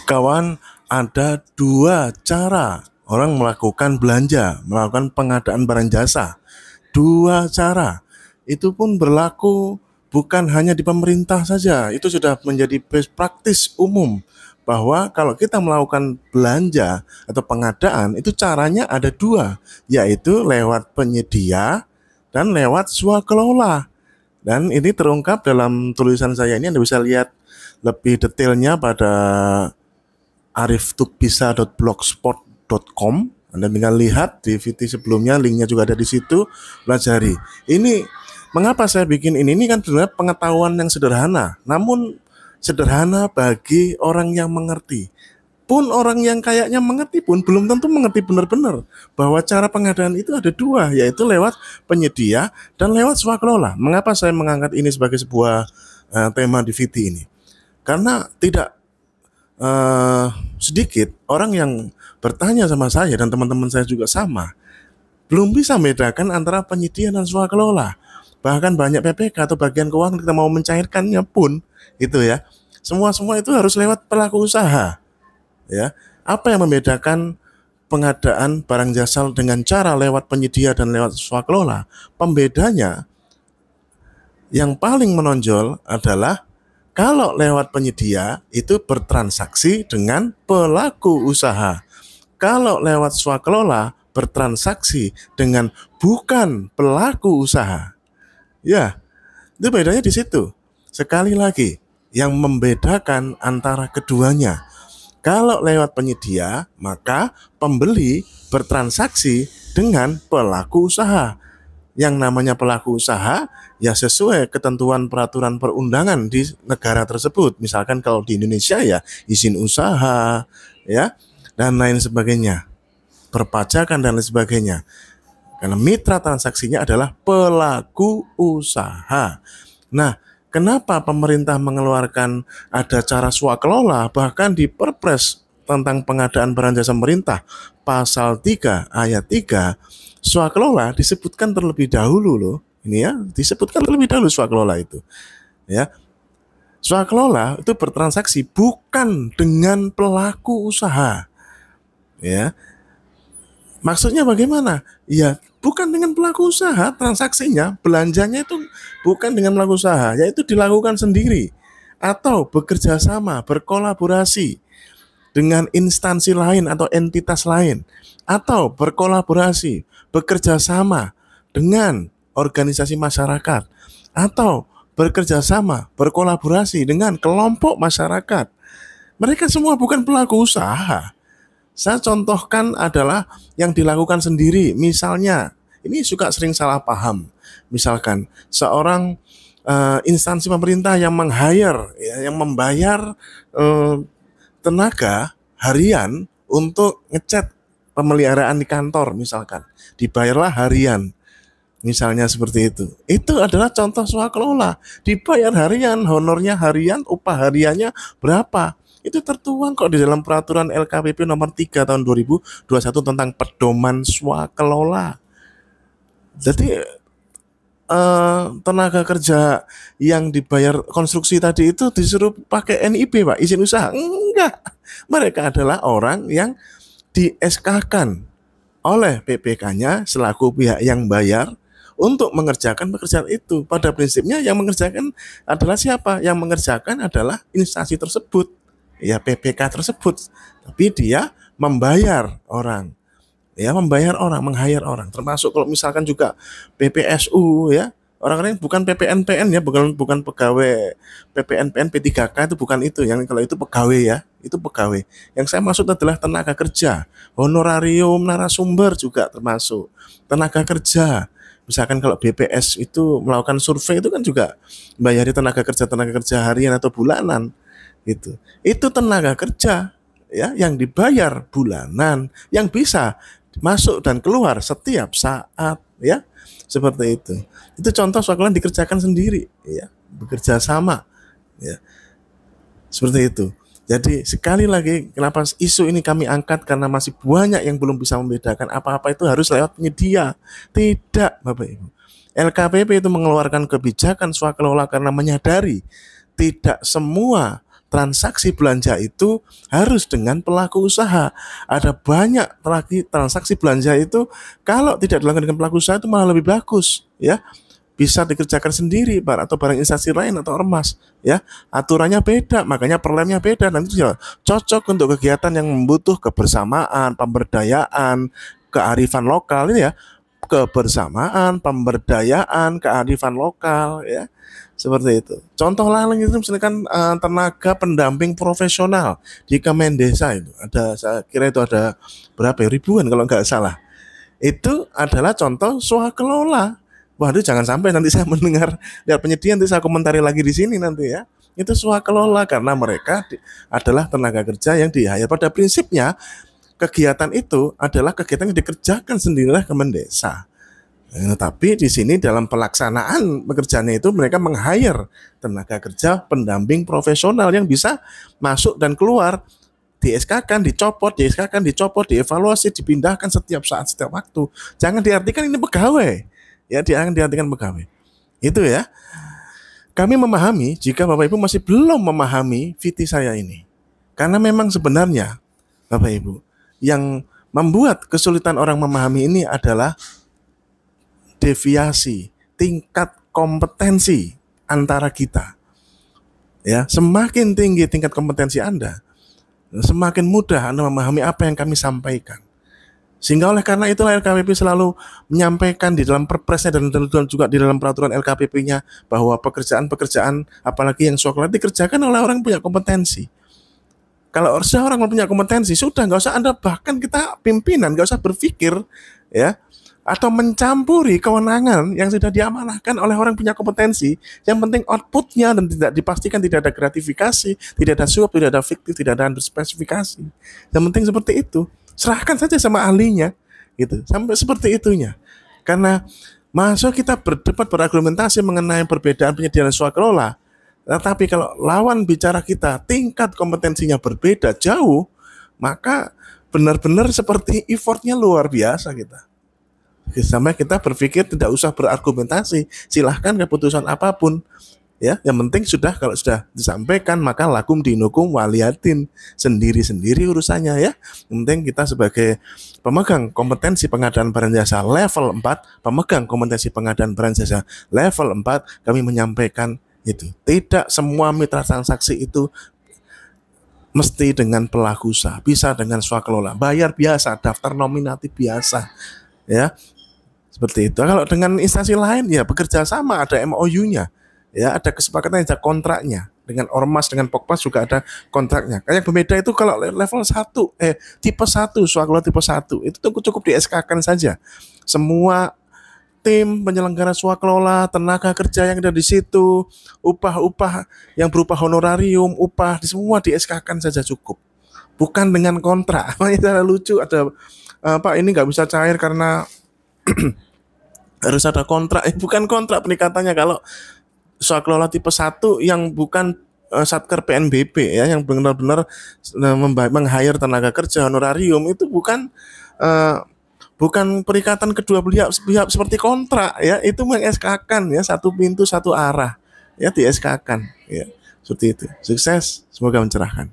Kawan, ada dua cara orang melakukan belanja, melakukan pengadaan barang jasa. Dua cara. Itu pun berlaku bukan hanya di pemerintah saja. Itu sudah menjadi best practice umum bahwa kalau kita melakukan belanja atau pengadaan itu caranya ada dua, yaitu lewat penyedia dan lewat swakelola. Dan ini terungkap dalam tulisan saya ini. Anda bisa lihat lebih detailnya pada ariftukbisa.blogspot.com. Anda tinggal lihat di VT sebelumnya, linknya juga ada di situ, pelajari. Ini mengapa saya bikin ini? Ini kan sebenarnya pengetahuan yang sederhana, namun sederhana bagi orang yang mengerti. Pun orang yang kayaknya mengerti pun belum tentu mengerti benar-benar bahwa cara pengadaan itu ada dua, yaitu lewat penyedia dan lewat swakelola. Mengapa saya mengangkat ini sebagai sebuah tema di VT ini? Karena tidak sedikit orang yang bertanya sama saya dan teman-teman saya juga sama, belum bisa membedakan antara penyedia dan swakelola. Bahkan banyak PPK atau bagian keuangan kita mau mencairkannya pun itu ya, semua itu harus lewat pelaku usaha. Ya, apa yang membedakan pengadaan barang jasa dengan cara lewat penyedia dan lewat swakelola? Pembedanya yang paling menonjol adalah kalau lewat penyedia itu bertransaksi dengan pelaku usaha. Kalau lewat swakelola bertransaksi dengan bukan pelaku usaha. Ya, itu bedanya di situ. Sekali lagi, yang membedakan antara keduanya, kalau lewat penyedia, maka pembeli bertransaksi dengan pelaku usaha. Yang namanya pelaku usaha ya sesuai ketentuan peraturan perundangan di negara tersebut. Misalkan kalau di Indonesia ya izin usaha ya dan lain sebagainya, perpajakan dan lain sebagainya. Karena mitra transaksinya adalah pelaku usaha. Nah, kenapa pemerintah mengeluarkan ada cara swakelola bahkan di Perpres tentang pengadaan barang jasa pemerintah pasal 3 ayat 3 swakelola disebutkan terlebih dahulu loh. Ini ya, disebutkan terlebih dahulu swakelola itu. Ya. Swakelola itu bertransaksi bukan dengan pelaku usaha. Ya. Maksudnya bagaimana? Ya, bukan dengan pelaku usaha, transaksinya, belanjanya itu bukan dengan pelaku usaha, yaitu dilakukan sendiri atau bekerja sama, berkolaborasi dengan instansi lain atau entitas lain, atau berkolaborasi, bekerja sama dengan organisasi masyarakat, atau bekerja sama, berkolaborasi dengan kelompok masyarakat. Mereka semua bukan pelaku usaha. Saya contohkan adalah yang dilakukan sendiri. Misalnya, ini suka sering salah paham. Misalkan seorang instansi pemerintah yang meng-hire, ya, yang membayar tenaga harian untuk ngecat pemeliharaan di kantor misalkan. Dibayarlah harian. Misalnya seperti itu. Itu adalah contoh swakelola. Dibayar harian, honornya harian, upah hariannya berapa? Itu tertuang kok di dalam peraturan LKPP nomor 3 tahun 2021 tentang pedoman swakelola. Jadi tenaga kerja yang dibayar konstruksi tadi itu disuruh pakai NIB Pak, izin usaha? Enggak. Mereka adalah orang yang di SK-kan oleh PPK-nya selaku pihak yang bayar untuk mengerjakan pekerjaan itu. Pada prinsipnya yang mengerjakan adalah siapa? Yang mengerjakan adalah instansi tersebut, ya PPK tersebut. Tapi dia membayar orang, ya membayar orang, meng-hire orang. Termasuk kalau misalkan juga PPSU ya, orang-orang yang bukan PPNPN ya, bukan pegawai PPNPN P3K itu bukan itu. Yang kalau itu pegawai ya, itu pegawai. Yang saya maksud adalah tenaga kerja, honorarium narasumber juga termasuk tenaga kerja. Misalkan kalau BPS itu melakukan survei itu kan juga bayari tenaga kerja harian atau bulanan gitu. Itu tenaga kerja ya yang dibayar bulanan, yang bisa masuk dan keluar setiap saat ya. Seperti itu. Itu contoh swakelola dikerjakan sendiri ya, bekerja sama ya. Seperti itu. Jadi sekali lagi kenapa isu ini kami angkat, karena masih banyak yang belum bisa membedakan apa-apa itu harus lewat penyedia. Tidak, Bapak Ibu. LKPP itu mengeluarkan kebijakan swakelola karena menyadari tidak semua transaksi belanja itu harus dengan pelaku usaha. Ada banyak lagi transaksi belanja itu kalau tidak dilakukan dengan pelaku usaha itu malah lebih bagus, ya. Bisa dikerjakan sendiri atau barang instansi lain atau ormas, ya. Aturannya beda, makanya per lemnya beda, dan itu ya cocok untuk kegiatan yang membutuh kebersamaan, pemberdayaan, kearifan lokal ini ya. Kebersamaan, pemberdayaan, kearifan lokal, ya. Seperti itu. Contoh lain itu misalkan tenaga pendamping profesional di Kemendesa itu ada, saya kira itu ada berapa ya, ribuan kalau nggak salah. Itu adalah contoh swakelola. Waduh, jangan sampai nanti saya mendengar lihat penyedia nanti saya komentari lagi di sini nanti ya. Itu swakelola karena mereka adalah tenaga kerja yang di-hire. Pada prinsipnya kegiatan itu adalah kegiatan yang dikerjakan sendiri oleh Kemendesa. Tapi di sini dalam pelaksanaan pekerjaannya itu mereka meng-hire tenaga kerja pendamping profesional yang bisa masuk dan keluar, di-SK-kan, dicopot, di-SK-kan, dicopot, dievaluasi, dipindahkan setiap saat, setiap waktu. Jangan diartikan ini pegawai. Ya, jangan diartikan pegawai. Itu ya. Kami memahami jika Bapak Ibu masih belum memahami VT saya ini. Karena memang sebenarnya Bapak Ibu, yang membuat kesulitan orang memahami ini adalah deviasi tingkat kompetensi antara kita. Ya, semakin tinggi tingkat kompetensi Anda, semakin mudah Anda memahami apa yang kami sampaikan. Sehingga oleh karena itulah LKPP selalu menyampaikan di dalam perpresnya dan juga di dalam peraturan LKPP-nya bahwa pekerjaan-pekerjaan apalagi yang swakelola dikerjakan oleh orang yang punya kompetensi. Kalau orang punya kompetensi, sudah nggak usah Anda, bahkan kita pimpinan nggak usah berpikir ya atau mencampuri kewenangan yang sudah diamanahkan oleh orang punya kompetensi. Yang penting outputnya dan tidak dipastikan tidak ada gratifikasi, tidak ada suap, tidak ada fiktif, tidak ada spesifikasi. Yang penting seperti itu. Serahkan saja sama ahlinya, gitu. Sampai seperti itunya. Karena masuk kita berdebat berargumentasi mengenai perbedaan penyediaan swakelola, tetapi kalau lawan bicara kita tingkat kompetensinya berbeda jauh, maka benar-benar seperti effortnya luar biasa kita. Sampai kita berpikir tidak usah berargumentasi, silahkan keputusan apapun. Ya, yang penting kalau sudah disampaikan maka lakum dinukum waliyatin, sendiri-sendiri urusannya ya. Yang penting kita sebagai pemegang kompetensi pengadaan barang jasa level 4, pemegang kompetensi pengadaan barang jasa level 4, kami menyampaikan itu. Tidak semua mitra transaksi itu mesti dengan pelaku usaha, bisa dengan swakelola, bayar biasa, daftar nominatif biasa. Ya. Seperti itu. Kalau dengan instansi lain ya bekerja sama, ada MOU-nya. Ya, ada kesepakatan, ada kontraknya. Dengan ormas, dengan pokpas juga ada kontraknya. Kayak berbeda itu kalau level 1, tipe 1, swakelola tipe 1, itu cukup di-SK-kan saja. Semua tim penyelenggara swakelola, tenaga kerja yang ada di situ, upah-upah yang berupa honorarium, upah, semua di-SK-kan saja cukup. Bukan dengan kontrak. Makanya lucu, ada Pak ini nggak bisa cair karena harus ada kontrak. Bukan kontrak penikatannya. Kalau swakelola tipe 1 yang bukan Satker PNBP ya, yang benar-benar meng-hire tenaga kerja honorarium, itu bukan perikatan kedua pihak seperti kontrak ya, itu meng-SK-kan ya, satu pintu satu arah ya, di-SK-kan ya. Seperti itu. Sukses, semoga mencerahkan.